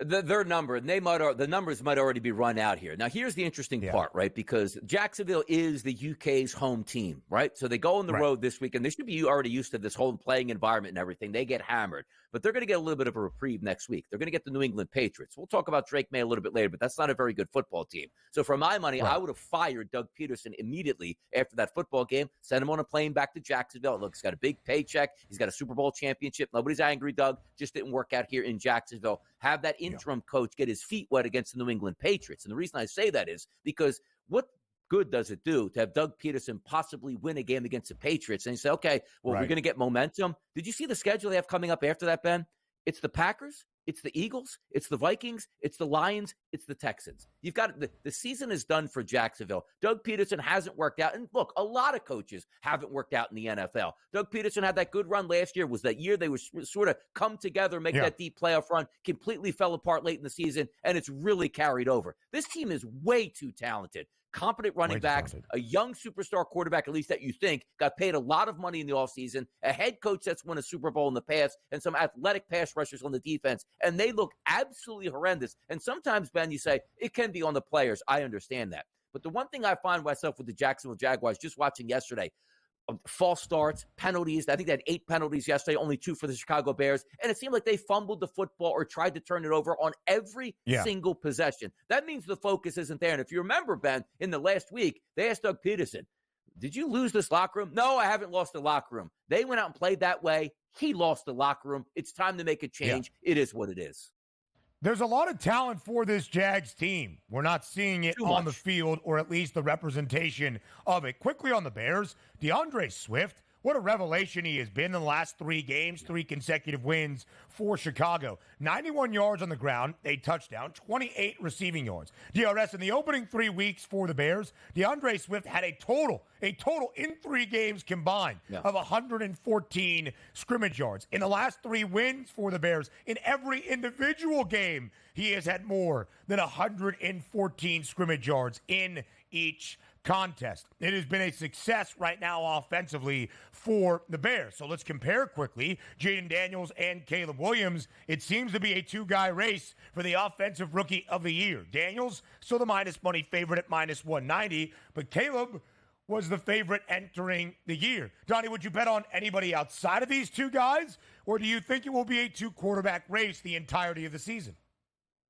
Their number, and the numbers might already be run out here. Now, here's the interesting part, right? Because Jacksonville is the UK's home team, right? So they go on the road this week, and they should be already used to this whole playing environment and everything. They get hammered, but they're going to get a little bit of a reprieve next week. They're going to get the New England Patriots. We'll talk about Drake May a little bit later, but that's not a very good football team. So for my money, I would have fired Doug Peterson immediately after that football game, sent him on a plane back to Jacksonville. Look, he's got a big paycheck. He's got a Super Bowl championship. Nobody's angry, Doug. Just didn't work out here in Jacksonville. Have that interim coach get his feet wet against the New England Patriots. And the reason I say that is because what good does it do to have Doug Peterson possibly win a game against the Patriots? And you say, okay, well, we're going to get momentum. Did you see the schedule they have coming up after that, Ben? It's the Packers, it's the Eagles, it's the Vikings, it's the Lions, it's the Texans. You've got the season is done for Jacksonville. Doug Peterson hasn't worked out. And look, a lot of coaches haven't worked out in the NFL. Doug Peterson had that good run last year. Was that year they were sort of come together, make that deep playoff run, completely fell apart late in the season, and it's really carried over. This team is way too talented. Competent running backs, a young superstar quarterback, at least that you think, got paid a lot of money in the offseason, a head coach that's won a Super Bowl in the past, and some athletic pass rushers on the defense, and they look absolutely horrendous. And sometimes, Ben, you say, it can be on the players. I understand that. But the one thing I find myself with the Jacksonville Jaguars, just watching yesterday, false starts, penalties. I think they had 8 penalties yesterday, only 2 for the Chicago Bears. And it seemed like they fumbled the football or tried to turn it over on every single possession. That means the focus isn't there. And if you remember, Ben, in the last week, they asked Doug Peterson, did you lose this locker room? No, I haven't lost the locker room. They went out and played that way. He lost the locker room. It's time to make a change. It is what it is. There's a lot of talent for this Jags team. We're not seeing it on the field, or at least the representation of it. Quickly on the Bears, DeAndre Swift, what a revelation he has been in the last 3 games, 3 consecutive wins for Chicago. 91 yards on the ground, a touchdown, 28 receiving yards. DRS, in the opening 3 weeks for the Bears, DeAndre Swift had a total in 3 games combined of 114 scrimmage yards. In the last 3 wins for the Bears, in every individual game, he has had more than 114 scrimmage yards in each contest. It has been a success right now offensively for the Bears. So let's compare quickly Jaden Daniels and Caleb Williams. It seems to be a 2-guy race for the offensive rookie of the year. Daniels, still the minus money favorite at minus 190, but Caleb was the favorite entering the year. Donnie, would you bet on anybody outside of these 2 guys, or do you think it will be a 2-quarterback race the entirety of the season?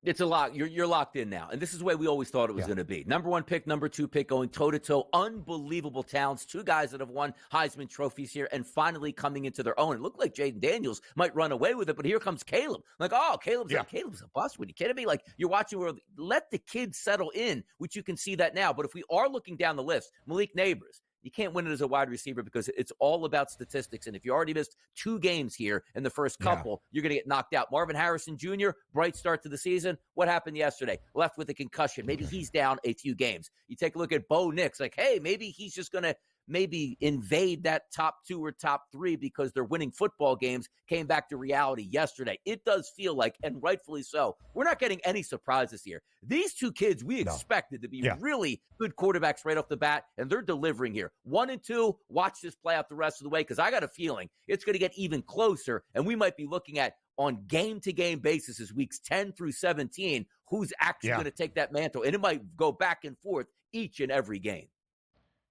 It's a lock. You're locked in now. And this is the way we always thought it was going to be. Number 1 pick, number 2 pick, going toe-to-toe. Unbelievable talents. 2 guys that have won Heisman trophies here and finally coming into their own. It looked like Jaden Daniels might run away with it, but here comes Caleb. Like, oh, Caleb's a bust. What are you kidding me? Like, you're watching where let the kids settle in, which you can see that now. But if we are looking down the list, Malik Neighbors, you can't win it as a wide receiver because it's all about statistics. And if you already missed 2 games here in the first couple, you're going to get knocked out. Marvin Harrison Jr., bright start to the season. What happened yesterday? Left with a concussion. Maybe he's down a few games. You take a look at Bo Nix, like, hey, maybe he's just going to maybe invade that top 2 or top 3 because they're winning football games came back to reality yesterday. It does feel like, and rightfully so, we're not getting any surprises here. These two kids we expected to be really good quarterbacks right off the bat, and they're delivering here. 1 and 2, watch this play out the rest of the way because I got a feeling it's going to get even closer, and we might be looking at on game-to-game basis as weeks 10 through 17, who's actually going to take that mantle. And it might go back and forth each and every game.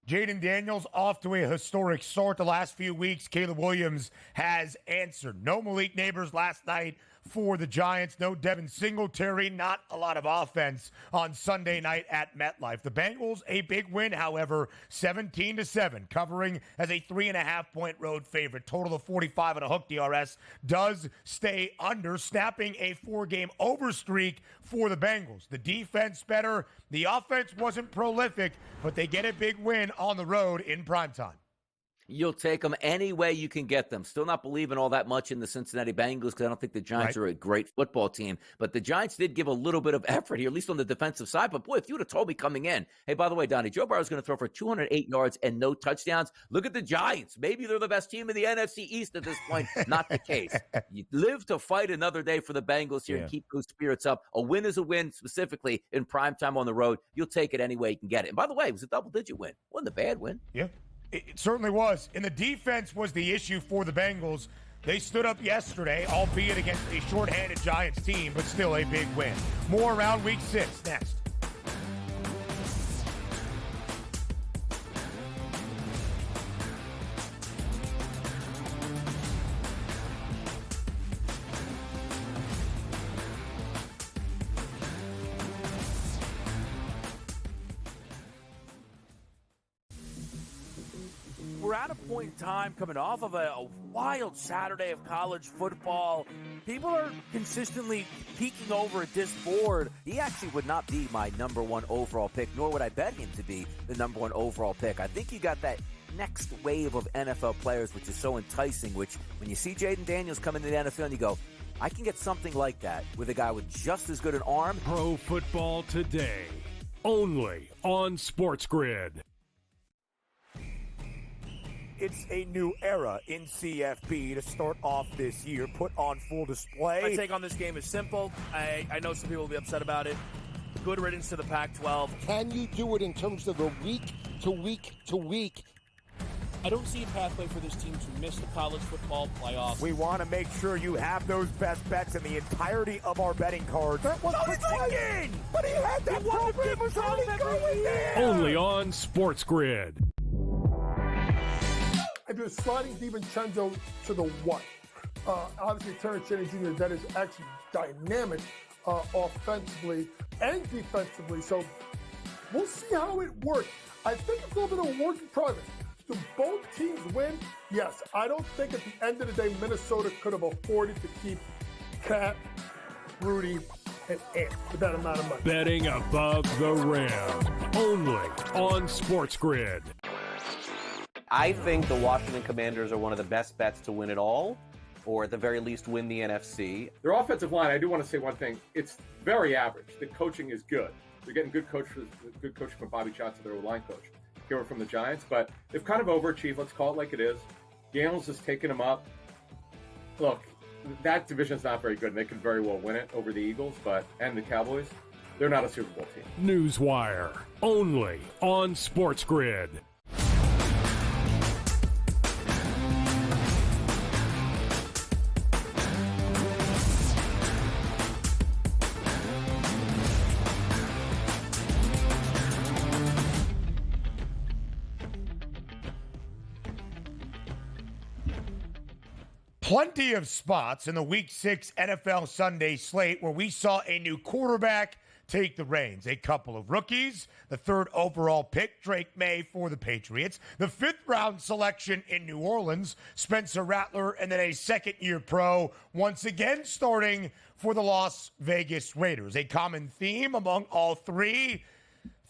Jaden Daniels off to a historic start the last few weeks. Caleb Williams has answered. No Malik Neighbors last night for the Giants. No Devin Singletary. Not a lot of offense on Sunday night at MetLife. The Bengals, a big win, however, 17-7, covering as a 3.5-point road favorite. Total of 45 and a hook. DRS does stay under, snapping a 4-game over streak for the Bengals. The defense better. The offense wasn't prolific, but they get a big win on the road in primetime. You'll take them any way you can get them. Still not believing all that much in the Cincinnati Bengals because I don't think the Giants are a great football team. But the Giants did give a little bit of effort here, at least on the defensive side. But, boy, if you would have told me coming in, hey, by the way, Donnie, Joe Burrow's going to throw for 208 yards and no touchdowns. Look at the Giants. Maybe they're the best team in the NFC East at this point. Not the case. You live to fight another day for the Bengals here and keep those spirits up. A win is a win, specifically in primetime on the road. You'll take it any way you can get it. And, by the way, it was a double-digit win. Wasn't a bad win. Yeah. It certainly was. And the defense was the issue for the Bengals. They stood up yesterday, albeit against a shorthanded Giants team, but still a big win. More around week 6 next. We're at a point in time coming off of a wild Saturday of college football. People are consistently peeking over at this board. He actually would not be my number 1 overall pick, nor would I bet him to be the number 1 overall pick. I think you got that next wave of NFL players, which is so enticing, which when you see Jaden Daniels come into the NFL and you go, I can get something like that with a guy with just as good an arm. Pro Football Today, only on SportsGrid. It's a new era in CFB to start off this year, put on full display. My take on this game is simple. I know some people will be upset about it. Good riddance to the Pac-12. Can you do it in terms of a week to week to week? I don't see a pathway for this team to miss the college football playoffs. We want to make sure you have those best bets in the entirety of our betting cards. That was thinking! But he had that program was already going there! Only on SportsGrid. I do sliding DiVincenzo to the 1. Obviously, Terrence Jennings Jr., that is actually dynamic offensively and defensively. So we'll see how it works. I think it's a little bit of a work in progress. Do both teams win? Yes. I don't think at the end of the day, Minnesota could have afforded to keep Cat, Rudy, and Ant with that amount of money. Betting above the rim. Only on SportsGrid. I think the Washington Commanders are one of the best bets to win it all, or at the very least win the NFC. Their offensive line, I do want to say one thing. It's very average. The coaching is good. They're getting good coaching from Bobby Johnson, their line coach, here from the Giants. But they've kind of overachieved. Let's call it like it is. Daniels has taken them up. Look, that division's not very good, and they could very well win it over the Eagles and the Cowboys. They're not a Super Bowl team. Newswire, only on SportsGrid. Plenty of spots in the Week 6 NFL Sunday slate where we saw a new quarterback take the reins. A couple of rookies, the 3rd overall pick, Drake May for the Patriots, the 5th round selection in New Orleans, Spencer Rattler, and then a second-year pro once again starting for the Las Vegas Raiders. A common theme among all three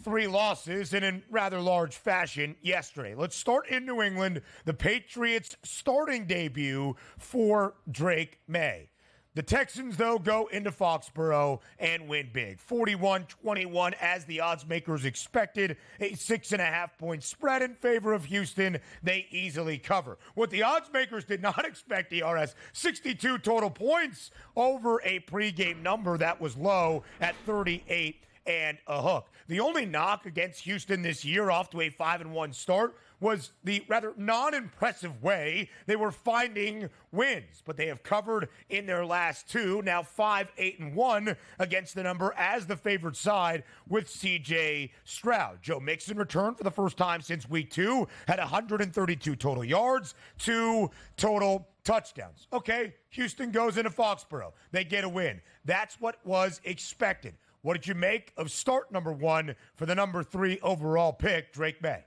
losses and in rather large fashion yesterday. Let's start in New England. The Patriots starting debut for Drake May. The Texans, though, go into Foxborough and win big. 41-21 as the odds makers expected. A 6.5-point spread in favor of Houston. They easily cover. What the odds makers did not expect, DRS, 62 total points over a pregame number that was low at 38 and a hook. The only knock against Houston this year, off to a 5-1 start, was the rather non-impressive way they were finding wins. But they have covered in their last two, now 5-8-1 against the number as the favored side with C.J. Stroud. Joe Mixon returned for the first time since week 2, had 132 total yards, 2 total touchdowns. Okay, Houston goes into Foxborough. They get a win. That's what was expected. What did you make of start number 1 for the number 3 overall pick, Drake May?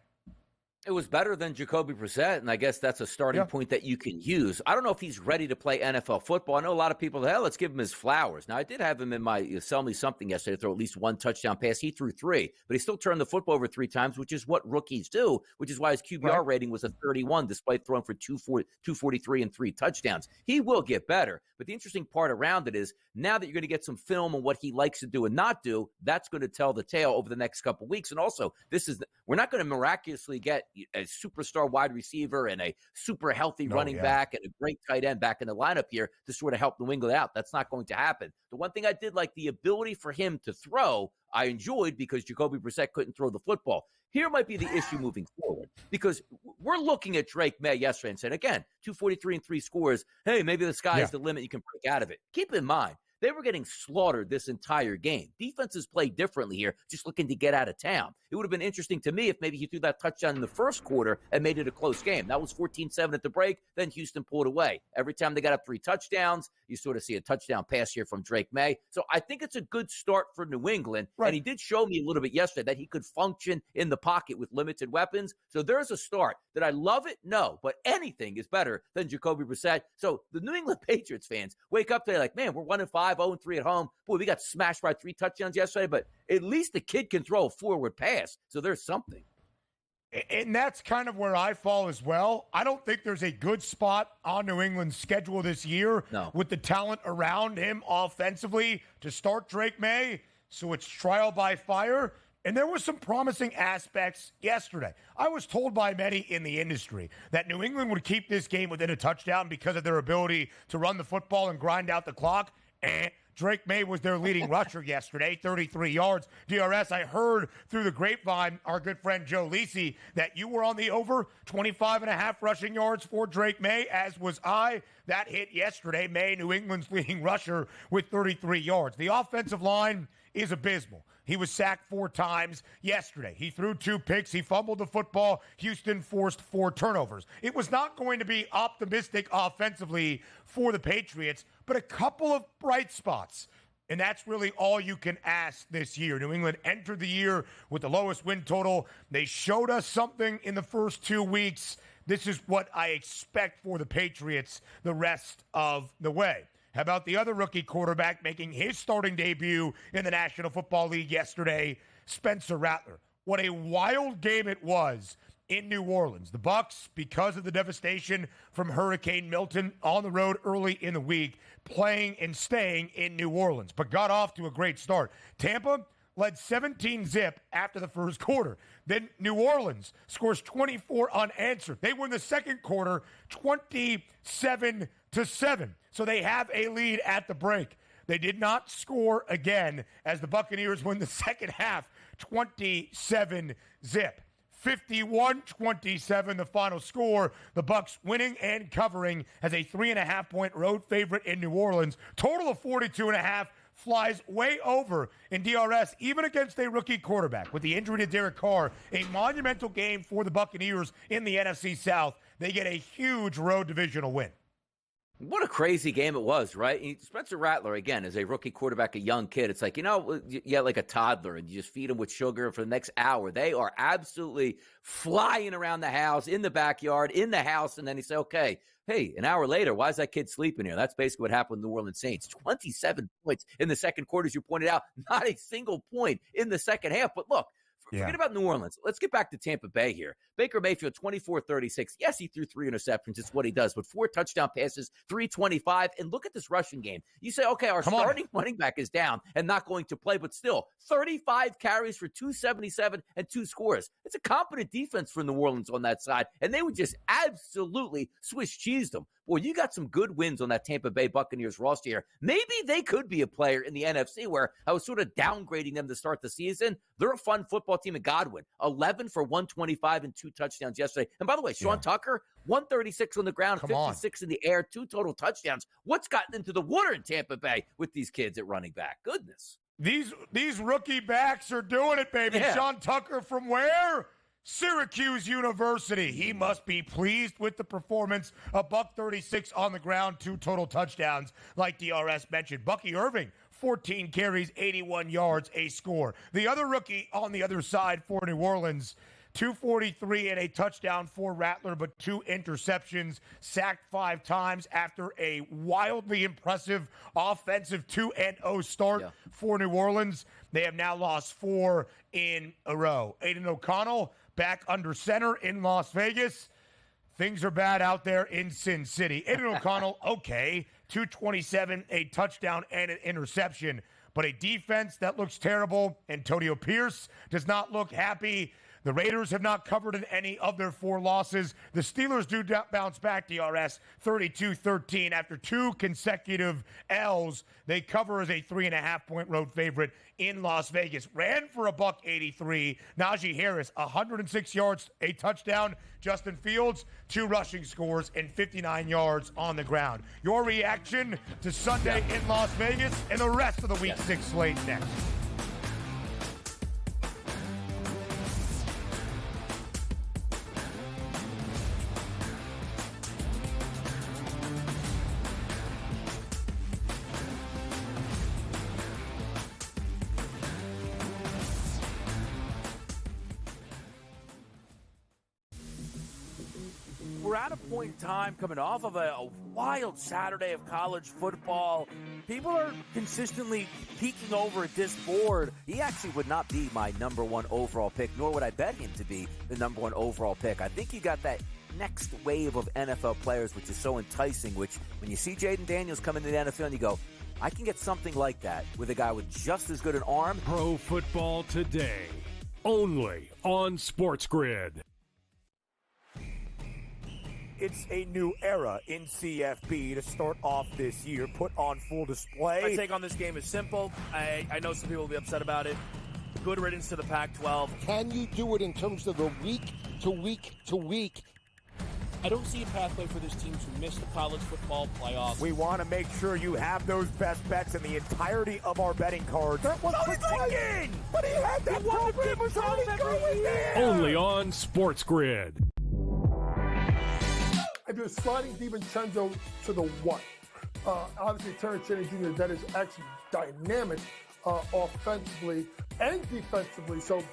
It was better than Jacoby Brissett, and I guess that's a starting point that you can use. I don't know if he's ready to play NFL football. I know a lot of people, let's give him his flowers. Now, I did have him in my sell me something yesterday to throw at least 1 touchdown pass. He threw 3, but he still turned the football over 3 times, which is what rookies do, which is why his QBR rating was a 31, despite throwing for 243 and 3 touchdowns. He will get better, but the interesting part around it is now that you're going to get some film on what he likes to do and not do, that's going to tell the tale over the next couple of weeks. And also, we're not going to miraculously get a superstar wide receiver and a super healthy running back and a great tight end back in the lineup here to sort of help New England out. That's not going to happen. The one thing I did like, the ability for him to throw, I enjoyed because Jacoby Brissett couldn't throw the football. Here might be the issue moving forward because we're looking at Drake May yesterday and saying, again, 243 and 3 scores. Hey, maybe the sky is the limit. You can break out of it. Keep in mind, they were getting slaughtered this entire game. Defenses play differently here, just looking to get out of town. It would have been interesting to me if maybe he threw that touchdown in the first quarter and made it a close game. That was 14-7 at the break. Then Houston pulled away. Every time they got up 3 touchdowns, you sort of see a touchdown pass here from Drake May. So I think it's a good start for New England. And he did show me a little bit yesterday that he could function in the pocket with limited weapons. So there's a start. Did I love it? No. But anything is better than Jacoby Brissett. So the New England Patriots fans wake up today like, man, we're 1-5, 0-3 at home. Boy, we got smashed by 3 touchdowns yesterday, but at least the kid can throw a forward pass. So there's something. And that's kind of where I fall as well. I don't think there's a good spot on New England's schedule this year with the talent around him offensively to start Drake May. So it's trial by fire. And there were some promising aspects yesterday. I was told by many in the industry that New England would keep this game within a touchdown because of their ability to run the football and grind out the clock. Drake May was their leading rusher yesterday, 33 yards. DRS, I heard through the grapevine, our good friend Joe Lisi, that you were on the over 25.5 rushing yards for Drake May, as was I. That hit yesterday. May, New England's leading rusher, with 33 yards. The offensive line is abysmal. He was sacked 4 times yesterday. He threw 2 picks. He fumbled the football. Houston forced 4 turnovers. It was not going to be optimistic offensively for the Patriots, but a couple of bright spots. And that's really all you can ask this year. New England entered the year with the lowest win total. They showed us something in the first 2 weeks. This is what I expect for the Patriots the rest of the way. How about the other rookie quarterback making his starting debut in the National Football League yesterday, Spencer Rattler? What a wild game it was in New Orleans. The Bucs, because of the devastation from Hurricane Milton on the road early in the week, playing and staying in New Orleans, but got off to a great start. Tampa led 17-0 after the first quarter. Then New Orleans scores 24 unanswered. They win the second quarter 27-7. So they have a lead at the break. They did not score again as the Buccaneers win the second half 27-0. 51-27 the final score. The Bucs winning and covering as a 3.5-point road favorite in New Orleans. Total of 42.5. Flies way over in DRS, even against a rookie quarterback. With the injury to Derek Carr, a monumental game for the Buccaneers in the NFC South. They get a huge road divisional win. What a crazy game it was, right? Spencer Rattler, again, is a rookie quarterback, a young kid. It's like, like a toddler, and you just feed them with sugar for the next hour. They are absolutely flying around the house, in the backyard, in the house, and then you say, okay, hey, an hour later, why is that kid sleeping here? That's basically what happened with the New Orleans Saints. 27 points in the second quarter, as you pointed out. Not a single point in the second half. But look, Forget about New Orleans. Let's get back to Tampa Bay here. Baker Mayfield, 24-36. Yes, he threw 3 interceptions. It's what he does, but 4 touchdown passes, 325. And look at this rushing game. You say, okay, our starting running back is down and not going to play, but still, 35 carries for 277 and 2 scores. It's a competent defense for New Orleans on that side, and they would just absolutely Swiss cheese them. Boy, you got some good wins on that Tampa Bay Buccaneers roster here. Maybe they could be a player in the NFC where I was sort of downgrading them to start the season. They're a fun football team. And Godwin, 11 for 125 and 2 touchdowns yesterday. And by the way, Sean Tucker, 136 on the ground, 56 in the air, 2 total touchdowns. What's gotten into the water in Tampa Bay with these kids at running back? Goodness. These rookie backs are doing it, baby. Yeah. Sean Tucker from where? Syracuse University. He must be pleased with the performance. A $136 on the ground, 2 total touchdowns, like DRS mentioned. Bucky Irving, 14 carries, 81 yards, a score. The other rookie on the other side for New Orleans, 243 and a touchdown for Rattler, but 2 interceptions, sacked 5 times after a wildly impressive offensive 2-0 start for New Orleans. They have now lost 4 in a row. Aiden O'Connell back under center in Las Vegas. Things are bad out there in Sin City. Aiden O'Connell, okay, 227, a touchdown and an interception, but a defense that looks terrible. Antonio Pierce does not look happy. The Raiders have not covered in any of their 4 losses. The Steelers do bounce back, DRS, 32-13 after 2 consecutive L's. They cover as a 3.5-point road favorite in Las Vegas. Ran for a $183. Najee Harris, 106 yards, a touchdown. Justin Fields, 2 rushing scores and 59 yards on the ground. Your reaction to Sunday in Las Vegas and the rest of the Week 6 slate next. We're at a point in time coming off of a wild Saturday of college football. People are consistently peeking over at this board. He actually would not be my number 1 overall pick, nor would I bet him to be the number 1 overall pick. I think you got that next wave of NFL players, which is so enticing, which when you see Jaden Daniels come into the NFL and you go, I can get something like that with a guy with just as good an arm. Pro Football Today, only on SportsGrid. It's a new era in CFB to start off this year, put on full display. My take on this game is simple. I know some people will be upset about it. Good riddance to the Pac-12. Can you do it in terms of the week to week to week? I don't see a pathway for this team to miss the college football playoffs. We want to make sure you have those best bets in the entirety of our betting cards. That was thinking! But he had that program was already going there! Only on SportsGrid. If you're sliding DiVincenzo to the 1, obviously Terrence Jennings Jr., that is actually dynamic offensively and defensively. So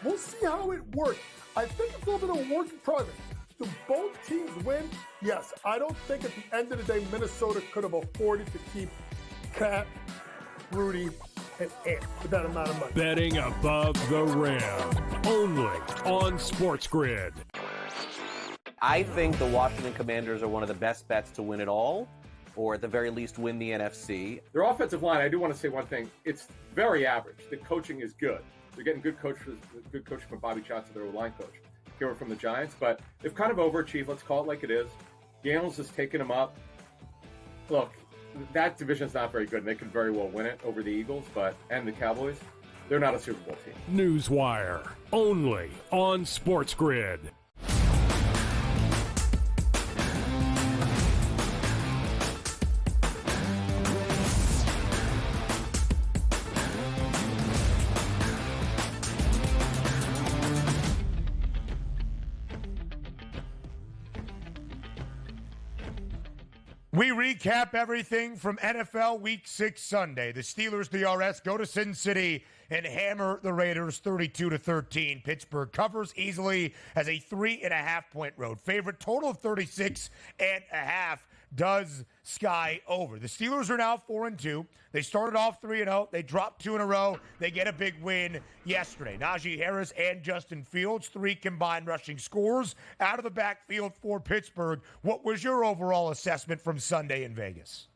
we'll see how it works. I think it's a little bit of a work in progress. Do both teams win? Yes. I don't think at the end of the day Minnesota could have afforded to keep Cat, Rudy, and Ant with that amount of money. Betting above the rim. Only on SportsGrid. I think the Washington Commanders are one of the best bets to win it all, or at the very least win the NFC. Their offensive line, I do want to say one thing. It's very average. The coaching is good. They're getting good coaching from Bobby Johnson, their line coach, here from the Giants. But they've kind of overachieved. Let's call it like it is. Daniels has taken them up. Look, that division's not very good, and they could very well win it over the Eagles and the Cowboys. They're not a Super Bowl team. Newswire, only on SportsGrid. We recap everything from NFL Week 6 Sunday. The Steelers, DRS, go to Sin City and hammer the Raiders 32-13. Pittsburgh covers easily as a 3.5-point road favorite. Total of 36.5. does sky over. The Steelers are now 4-2. They started off 3-0. They dropped 2 in a row. They get a big win yesterday. Najee Harris and Justin Fields, 3 combined rushing scores out of the backfield for Pittsburgh. What was your overall assessment from Sunday in Vegas?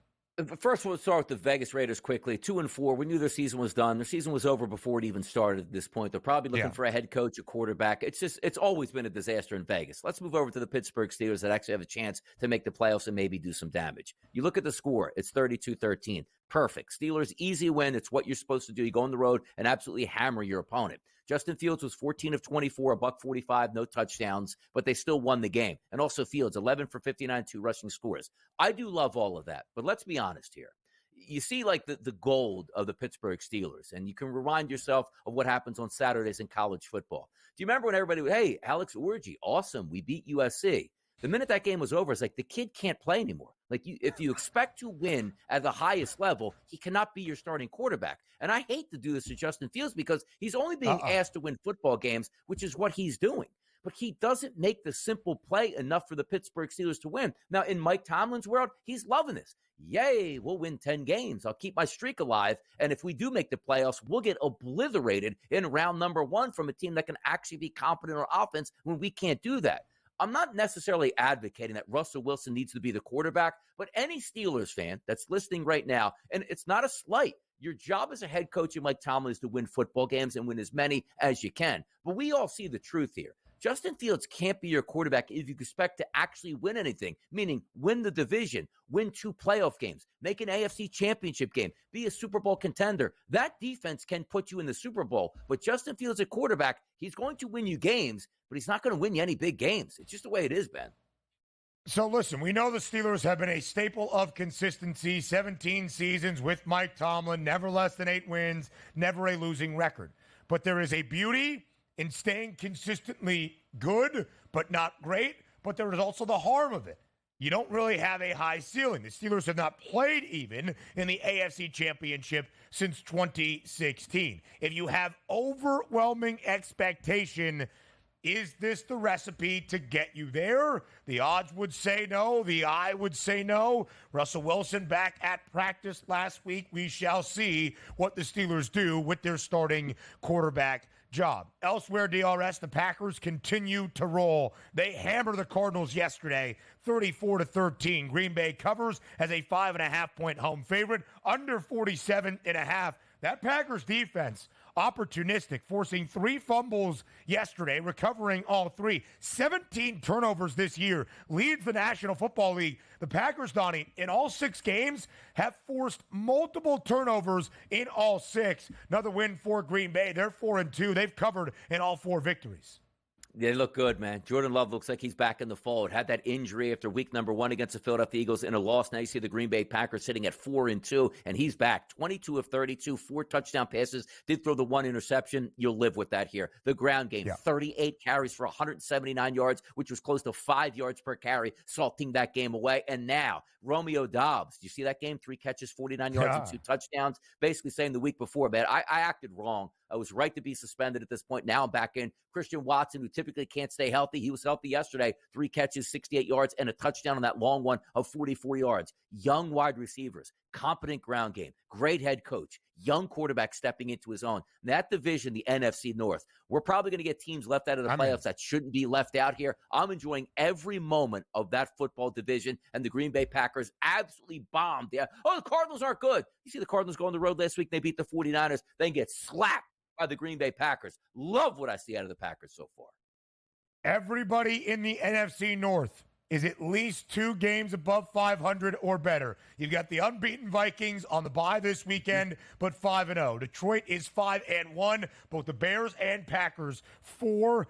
First, we'll start with the Vegas Raiders quickly. 2-4. We knew their season was done. Their season was over before it even started at this point. They're probably looking for a head coach, a quarterback. It's always been a disaster in Vegas. Let's move over to the Pittsburgh Steelers that actually have a chance to make the playoffs and maybe do some damage. You look at the score. It's 32-13. Perfect. Steelers, easy win. It's what you're supposed to do. You go on the road and absolutely hammer your opponent. Justin Fields was 14 of 24, $145, no touchdowns, but they still won the game. And also Fields, 11 for 59, 2 rushing scores. I do love all of that, but let's be honest here. You see like the gold of the Pittsburgh Steelers, and you can remind yourself of what happens on Saturdays in college football. Do you remember when everybody, hey, Alex Orji, awesome, we beat USC. The minute that game was over, it's like the kid can't play anymore. Like if you expect to win at the highest level, he cannot be your starting quarterback. And I hate to do this to Justin Fields because he's only being asked to win football games, which is what he's doing. But he doesn't make the simple play enough for the Pittsburgh Steelers to win. Now, in Mike Tomlin's world, he's loving this. Yay, we'll win 10 games. I'll keep my streak alive. And if we do make the playoffs, we'll get obliterated in round number 1 from a team that can actually be competent on offense when we can't do that. I'm not necessarily advocating that Russell Wilson needs to be the quarterback, but any Steelers fan that's listening right now, and it's not a slight, your job as a head coach in Mike Tomlin is to win football games and win as many as you can. But we all see the truth here. Justin Fields can't be your quarterback if you expect to actually win anything, meaning win the division, win 2 playoff games, make an AFC championship game, be a Super Bowl contender. That defense can put you in the Super Bowl, but Justin Fields at quarterback, he's going to win you games, but he's not going to win you any big games. It's just the way it is, Ben. So listen, we know the Steelers have been a staple of consistency, 17 seasons with Mike Tomlin, never less than 8 wins, never a losing record. But there is a beauty in staying consistently good, but not great, but there is also the harm of it. You don't really have a high ceiling. The Steelers have not played even in the AFC Championship since 2016. If you have overwhelming expectation, is this the recipe to get you there? The odds would say no. The eye would say no. Russell Wilson back at practice last week. We shall see what the Steelers do with their starting quarterback job. Elsewhere, DRS, the Packers continue to roll. They hammered the Cardinals yesterday, 34-13. Green Bay covers as a 5.5-point home favorite, under 47.5. That Packers defense, opportunistic, forcing 3 fumbles yesterday, recovering all 3. 17 turnovers this year, leads the National Football League. The Packers, Donnie, in all 6 games, have forced multiple turnovers in all 6. Another win for Green Bay. They're 4-2. They've covered in all 4 victories. They look good, man. Jordan Love looks like he's back in the fold. Had that injury after week number 1 against the Philadelphia Eagles in a loss. Now you see the Green Bay Packers sitting at 4-2, and he's back. 22 of 32, 4 touchdown passes. Did throw the 1 interception. You'll live with that here. The ground game, 38 carries for 179 yards, which was close to 5 yards per carry, salting that game away. And now, Romeo Doubs. Do you see that game? 3 catches, 49 yards, and 2 touchdowns. Basically saying the week before, man, I acted wrong. I was right to be suspended at this point. Now I'm back in. Christian Watson, who typically can't stay healthy. He was healthy yesterday. 3 catches, 68 yards, and a touchdown on that long one of 44 yards. Young wide receivers, competent ground game, great head coach, young quarterback stepping into his own. That division, the NFC North, we're probably going to get teams left out of the playoffs that shouldn't be left out here. I'm enjoying every moment of that football division, and the Green Bay Packers absolutely bombed. Yeah. Oh, the Cardinals aren't good. You see the Cardinals go on the road last week. They beat the 49ers. They get slapped by the Green Bay Packers. Love what I see out of the Packers so far. Everybody in the NFC North is at least 2 games above 500 or better. You've got the unbeaten Vikings on the bye this weekend, but 5-0. Detroit is 5-1. Both the Bears and Packers 4-2.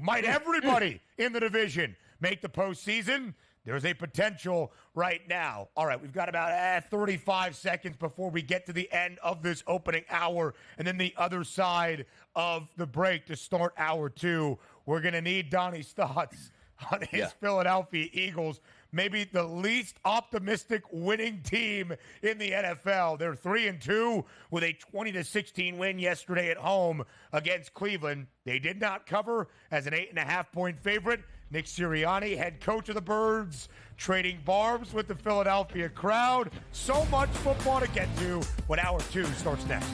Might everybody in the division make the postseason? There's a potential right now. All right, we've got about 35 seconds before we get to the end of this opening hour, and then the other side of the break to start hour 2. We're going to need Donnie's thoughts on his Philadelphia Eagles, maybe the least optimistic winning team in the NFL. They're 3-2 with a 20-16 win yesterday at home against Cleveland. They did not cover as an 8.5-point favorite. Nick Sirianni, head coach of the Birds, trading barbs with the Philadelphia crowd. So much football to get to when Hour 2 starts next.